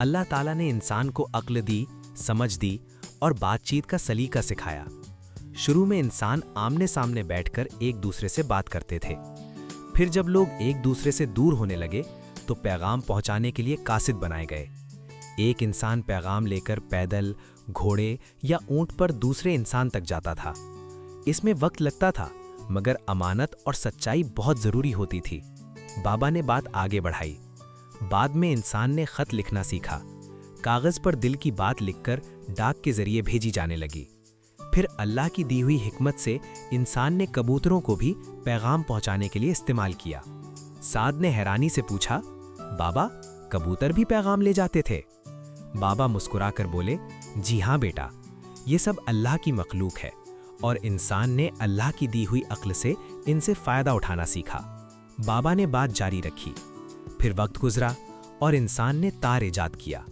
اللہ تعالیٰ نے انسان کو عقل دی، سمجھ دی اور بات چیت کا سلیقہ سکھایا۔ شروع میں انسان آمنے سامنے بیٹھ کر ایک دوسرے سے بات کرتے تھے۔ پھر جب لوگ ایک دوسرے سے دور ہونے لگے تو پیغام پہنچانے کے لیے قاصد بنائے گئے۔ ایک انسان پیغام لے کر پیدل، گھوڑے یا اونٹ پر دوسرے انسان تک جاتا تھا۔ اس میں وقت لگتا تھا، مگر امانت اور سچائی بہت ضروری ہوتی تھی۔ بابا نے بات آگے بڑھائی۔ بعد میں انسان نے خط لکھنا سیکھا۔ کاغذ پر دل کی بات لکھ کر ڈاک کے ذریعے بھیجی جانے لگی۔ پھر اللہ کی دی ہوئی حکمت سے انسان نے کبوتروں کو بھی پیغام پہنچانے کے لیے استعمال کیا۔ سعد نے حیرانی سے پوچھا، بابا، کبوتر بھی پیغام لے جاتے تھے؟ بابا مسکرا کر بولے، جی ہاں بیٹا، یہ سب اللہ کی مخلوق ہے اور انسان نے اللہ کی دی ہوئی عقل سے ان سے فائدہ اٹھانا سیکھا۔ بابا نے بات جاری رکھی۔ پھر وقت گزرا اور انسان نے تار ایجاد کیا۔